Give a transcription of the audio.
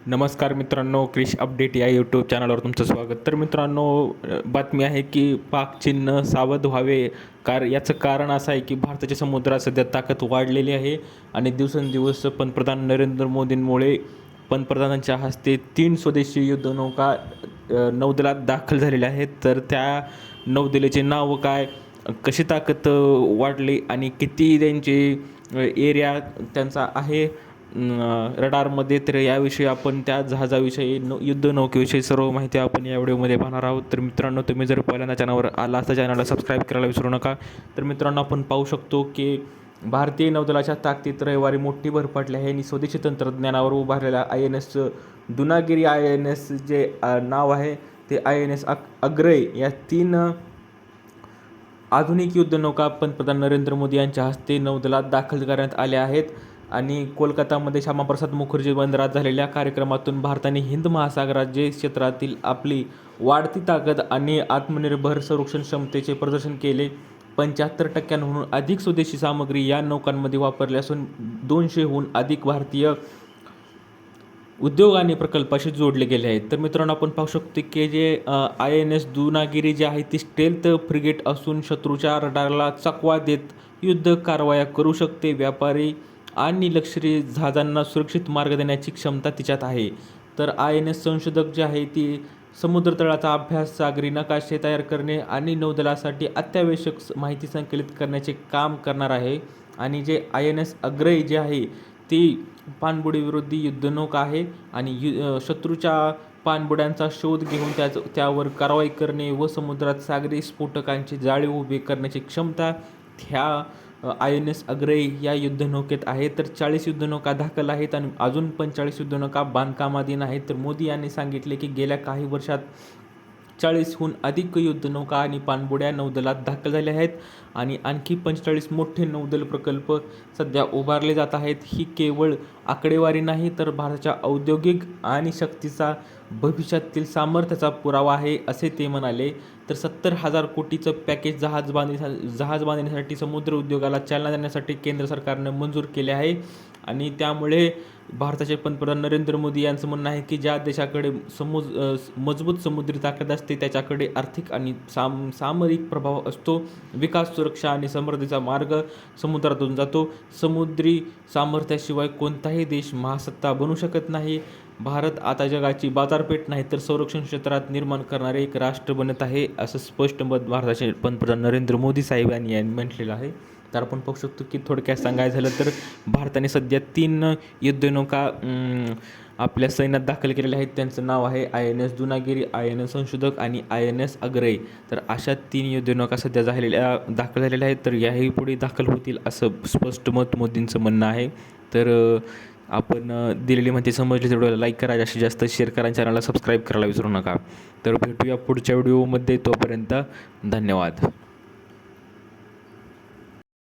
नमस्कार मित्रांनो, क्रिश अपडेट या यूट्यूब चॅनलवर तुमचं स्वागत. तर मित्रांनो, बातमी आहे की पाक चीननं सावध व्हावे. याचं कारण असं आहे की भारताच्या समुद्रात सध्या ताकद वाढलेली आहे आणि दिवसेंदिवस पंतप्रधान नरेंद्र मोदींमुळे पंतप्रधानांच्या हस्ते 3 स्वदेशी युद्धनौका नौदलात दाखल झालेल्या आहेत. तर त्या नौदलाचे नाव काय, कशी ताकद वाढली आणि किती त्यांचे एरिया त्यांचा आहे रडारमध्ये, तर याविषयी आपण त्या जहाजाविषयी युद्धनौकेविषयी सर्व माहिती आपण या व्हिडिओमध्ये पाहणार आहोत. तर मित्रांनो, तुम्ही जर पहिल्यांदा चॅनलवर आला असता चॅनलला सबस्क्राईब करायला विसरू नका. तर मित्रांनो, आपण पाहू शकतो की भारतीय नौदलाच्या ताकदीत रविवारी मोठी भर पडली आहे आणि स्वदेशी तंत्रज्ञानावर उभारलेल्या INS दुनागिरी INS जे नाव आहे ते INS अग्रय या 3 आधुनिक युद्धनौका पंतप्रधान नरेंद्र मोदी यांच्या हस्ते नौदलात दाखल करण्यात आल्या आहेत. आणि कोलकातामध्ये श्यामाप्रसाद मुखर्जी बंदरात झालेल्या कार्यक्रमातून भारताने हिंद महासागरात क्षेत्रातील आपली वाढती ताकद आणि आत्मनिर्भर संरक्षण क्षमतेचे प्रदर्शन केले. 75% अधिक स्वदेशी सामग्री या नौकांमध्ये वापरली असून 200हून अधिक भारतीय उद्योग आणि प्रकल्पाशी जोडले गेले आहेत. तर मित्रांनो, आपण पाहू शकतो की जे INS दुनागिरी जे आहे ती स्टेल्थ फ्रिगेट असून शत्रूच्या रडारला चकवा देत युद्ध कारवाया करू शकते. व्यापारी आणि लष्करी जहाजांना सुरक्षित मार्ग देण्याची क्षमता तिच्यात आहे. तर INS संशोधक जे आहे ती समुद्रतळाचा अभ्यास, सागरी नकाशे तयार करणे आणि नौदलासाठी अत्यावश्यक माहिती संकलित करण्याचे काम करणार आहे. आणि जे INS अग्रय जे आहे ती पाणबुडीविरोधी युद्धनौका आहे आणि शत्रूच्या पाणबुड्यांचा शोध घेऊन त्यावर कारवाई करणे व समुद्रात सागरी स्फोटकांची जाळी उभी करण्याची क्षमता ह्या INS अग्रय या युद्धनौकेत आहे. तर 40 युद्धनौका दाखल आहेत आणि अजून 45 युद्धनौका बांधकामाधीन आहेत. तर मोदी यांनी सांगितले की गेल्या काही वर्षात 40हून अधिक युद्धनौका आणि पाणबुड्या नौदलात दाखल झाल्या आहेत आणि आणखी 45 मोठे नौदल प्रकल्प सध्या उभारले जात आहेत. ही केवळ आकडेवारी नाही, तर भारताच्या औद्योगिक आणि शक्तीचा भविष्यातील सामर्थ्याचा पुरावा आहे, असे ते म्हणाले. तर 70,000 कोटीचं पॅकेज जहाज बांधण्यासाठी समुद्र उद्योगाला चालना देण्यासाठी केंद्र सरकारनं मंजूर केले आहे. आणि त्यामुळे भारताचे पंतप्रधान नरेंद्र मोदी यांचं म्हणणं आहे की ज्या देशाकडे मजबूत समुद्री ताकद असते त्याच्याकडे आर्थिक आणि सामरिक प्रभाव असतो. विकास, सुरक्षा आणि समृद्धीचा मार्ग समुद्रातून जातो. समुद्री सामर्थ्याशिवाय कोणताही देश महासत्ता बनू शकत नाही. भारत आता जगाची बाजारपेठ नाही तर संरक्षण क्षेत्रात निर्माण करणारे एक राष्ट्र बनत आहे, असं स्पष्ट मत भारताचे पंतप्रधान नरेंद्र मोदी साहेब यांनी म्हटलेलं आहे. तर आपण पाहू शकतो की थोडक्यात सांगायचं झालं तर भारताने सध्या 3 युद्धनौका आपल्या सैन्यात दाखल केलेल्या आहेत. त्यांचं नाव आहे INS दुनागिरी, INS संशोधक आणि INS अग्रय. तर अशा 3 युद्धनौका सध्या दाखल झालेल्या आहेत. तर याही पुढे दाखल होतील असं स्पष्ट मत मोदींचं म्हणणं आहे. तर आपण दिलेली माहिती समजली तर व्हिडिओला लाईक करा, जास्तीत जास्त शेअर करा, चॅनलला सबस्क्राईब करायला विसरू नका. तर भेटूया पुढच्या व्हिडिओमध्ये. तोपर्यंत धन्यवाद.